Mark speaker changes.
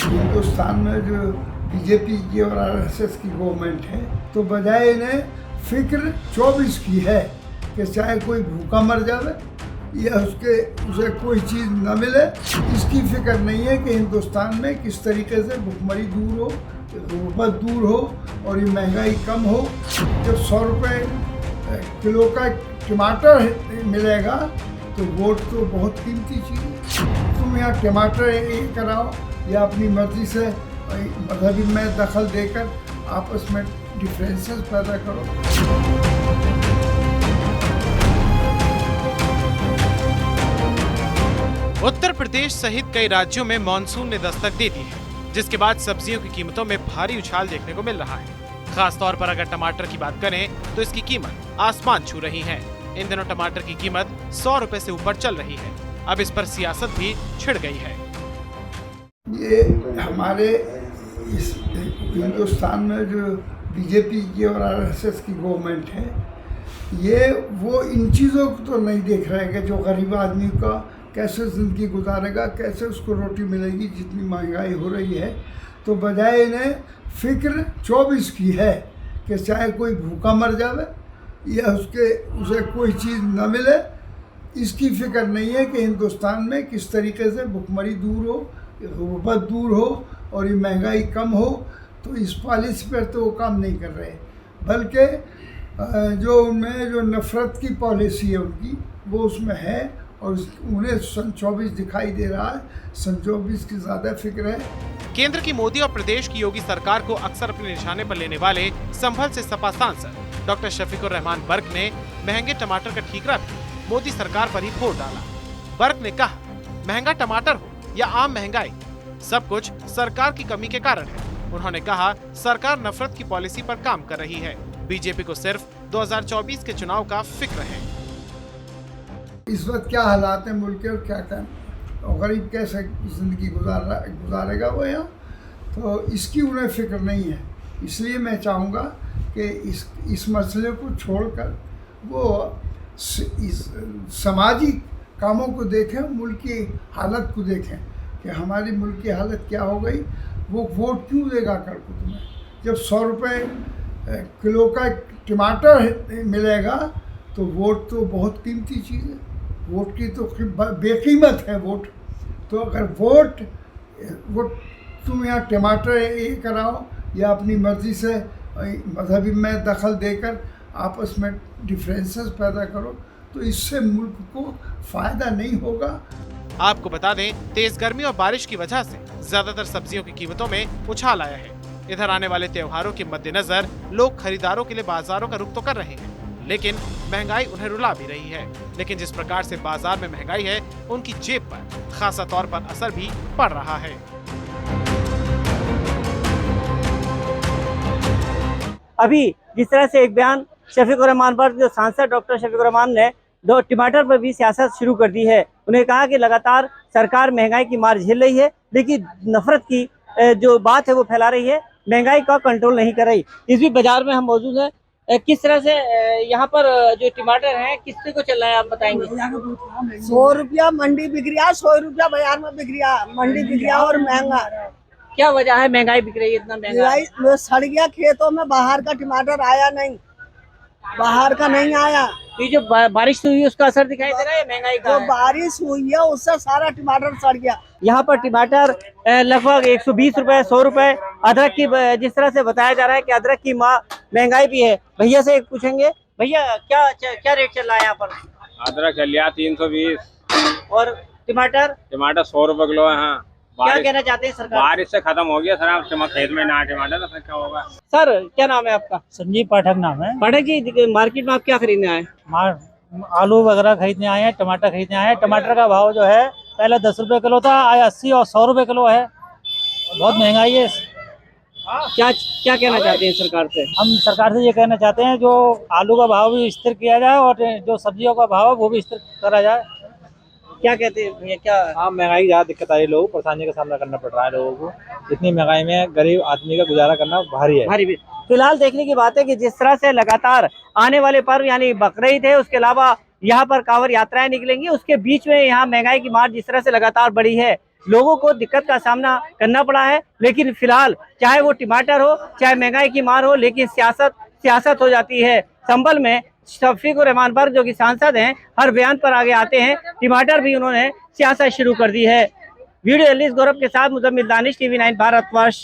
Speaker 1: हिंदुस्तान में जो बीजेपी की और आरएसएस की गवर्नमेंट है, तो बजाय इन्हें फिक्र 24 की है कि चाहे कोई भूखा मर जाए या उसे कोई चीज़ न मिले, इसकी फिक्र नहीं है कि हिंदुस्तान में किस तरीके से भुखमरी दूर हो, गुर्बत दूर हो और ये महंगाई कम हो। जब 100 रुपये किलो का टमाटर मिलेगा तो वोट तो बहुत कीमती चीज़ है। तुम यहाँ टमाटर ये कराओ या अपनी मर्जी से मजहबी में दखल देकर आपस में डिफरेंसेस पैदा करो।
Speaker 2: उत्तर प्रदेश सहित कई राज्यों में मानसून ने दस्तक दे दी है, जिसके बाद सब्जियों की कीमतों में भारी उछाल देखने को मिल रहा है। खास तौर पर अगर टमाटर की बात करें तो इसकी कीमत आसमान छू रही है। इन दिनों टमाटर की कीमत 100 रुपए से ऊपर चल रही है। अब इस पर सियासत भी छिड़ गई है।
Speaker 1: ये हमारे इस हिंदुस्तान में जो बीजेपी की और आरएसएस की गवर्नमेंट है, ये वो इन चीज़ों को तो नहीं देख रहे कि जो गरीब आदमी का कैसे ज़िंदगी गुजारेगा, कैसे उसको रोटी मिलेगी, जितनी महंगाई हो रही है। तो बजाय इन्हें फिक्र 24 की है कि चाहे कोई भूखा मर जाए या उसे कोई चीज़ न मिले, इसकी फिक्र नहीं है कि हिंदुस्तान में किस तरीके से भुखमरी दूर हो, गुर्बत दूर हो और ये महंगाई कम हो। तो इस पॉलिसी पर तो वो काम नहीं कर रहे, बल्कि जो उनमें जो नफ़रत की पॉलिसी है उनकी, वो उसमें है और उन्हें सन 24 दिखाई दे रहा है। सन 24 की ज़्यादा फिक्र है।
Speaker 2: केंद्र की मोदी और प्रदेश की योगी सरकार को अक्सर अपने निशाने पर लेने वाले संभल से सपा सांसद डॉक्टर शफीकुर रहमान बर्क ने महंगे टमाटर का ठीकरा भी मोदी सरकार पर ही फोड़ डाला। बर्क ने कहा, महंगा टमाटर हो या आम महंगाई, सब कुछ सरकार की कमी के कारण है। उन्होंने कहा, सरकार नफरत की पॉलिसी पर काम कर रही है। बीजेपी को सिर्फ 2024 के चुनाव का फिक्र है।
Speaker 1: इस वक्त क्या हालात हैं मुल्क के और क्या और गरीब कैसे ज़िंदगी गुजारेगा वो यहाँ, तो इसकी उन्हें फिक्र नहीं है। इसलिए मैं चाहूँगा कि इस मसले को छोड़कर वो इस सामाजिक कामों को देखें, मुल्क की हालत को देखें कि हमारी मुल्क की हालत क्या हो गई। वो वोट क्यों देगा कल को तुम्हें, जब 100 रुपये किलो का टमाटर मिलेगा तो वोट तो बहुत कीमती चीज़ है। वोट की तो बेकीमत है वोट। तो अगर वोट तुम यहाँ टमाटर ये कराओ या अपनी मर्जी से मजहबी में दखल देकर आपस में डिफरेंसेस पैदा करो, तो इससे मुल्क को फ़ायदा नहीं होगा।
Speaker 2: आपको बता दें, तेज गर्मी और बारिश की वजह से ज्यादातर सब्जियों की कीमतों में उछाल आया है। इधर आने वाले त्योहारों के मद्देनजर लोग खरीदारों के लिए बाजारों का रुख तो कर रहे हैं, लेकिन महंगाई उन्हें रुला भी रही है। लेकिन जिस प्रकार से बाजार में महंगाई है, उनकी जेब पर खासा तौर पर असर भी पड़ रहा है।
Speaker 3: अभी जिस तरह से एक बयान शफीकुर रहमान पर जो सांसद डॉक्टर शफीकुर रहमान ने टमाटर पर भी सियासत शुरू कर दी है। उन्हें कहा कि लगातार सरकार महंगाई की मार झेल रही है, लेकिन नफरत की जो बात है वो फैला रही है, महंगाई का कंट्रोल नहीं कर रही। इस भी बाजार में हम मौजूद हैं। किस तरह से यहाँ पर जो टमाटर है किस को चल रहा है, आप बताएंगे?
Speaker 4: 100 रुपया मंडी बिक रहा, 100 रुपया बाजार में बिक रहा, मंडी बिक रहा और महंगा।
Speaker 3: क्या वजह है महंगाई बिक रही है इतना महंगा?
Speaker 4: सड़ गया खेतों में, बाहर का टमाटर आया नहीं, बाहर का नहीं आया।
Speaker 3: ये जो बारिश हुई है उसका असर दिखाई दे रहा है महंगाई का?
Speaker 4: जो बारिश हुई है उससे सारा टमाटर सड़ गया।
Speaker 3: यहाँ पर टमाटर लगभग 120 रुपए, 100 रुपए। अदरक की जिस तरह से बताया जा रहा है कि अदरक की महंगाई भी है। भैया से एक पूछेंगे, भैया क्या रेट चल रहा है यहाँ पर?
Speaker 5: अदरक चल रहा 320
Speaker 3: और टमाटर
Speaker 5: 100 रुपए किलो है। हाँ,
Speaker 3: क्या कहना चाहते हैं सरकार?
Speaker 5: बारिश से खत्म हो गया सर, खेत में ना टमाटर तो क्या होगा।
Speaker 3: सर क्या नाम है आपका?
Speaker 6: संजीव पाठक नाम है।
Speaker 3: पाठक जी, मार्केट में आप क्या खरीदने आए?
Speaker 6: आलू वगैरह खरीदने आए हैं, टमाटर खरीदने आए हैं। टमाटर का भाव जो है पहले 10 रुपए किलो था, आज 80 और 100 रुपए किलो है। बहुत महंगाई है।
Speaker 3: क्या कहना चाहते हैं सरकार से?
Speaker 6: हम सरकार से ये कहना चाहते हैं जो आलू का भाव भी स्थिर किया जाए और जो सब्जियों का भाव है वो भी स्थिर करा जाए।
Speaker 3: क्या कहते हैं भैया? क्या
Speaker 6: हाँ, महंगाई ज़्यादा दिक्कत आ रही है, लोगों को परेशानी का सामना करना पड़ रहा है। लोगों को इतनी महंगाई में गरीब आदमी का गुजारा करना भारी है।
Speaker 3: भारी भी। फिलहाल देखने की बात है कि जिस तरह से लगातार आने वाले पर्व यानी बकरीद है, उसके अलावा यहाँ पर कांवड़ यात्राएं निकलेंगी, उसके बीच में यहाँ महंगाई की मार जिस तरह से लगातार बढ़ी है, लोगों को दिक्कत का सामना करना पड़ा है। लेकिन फिलहाल चाहे वो टमाटर हो, चाहे महंगाई की मार हो, लेकिन सियासत हो जाती है। संभल में शफीकुर रहमान बर्क जो कि सांसद हैं, हर बयान पर आगे आते हैं। टमाटर भी उन्होंने सियासत शुरू कर दी है। वीडियो जर्नलिस्ट गौरव के साथ मुजम्मिल दानिश, TV9 भारतवर्ष।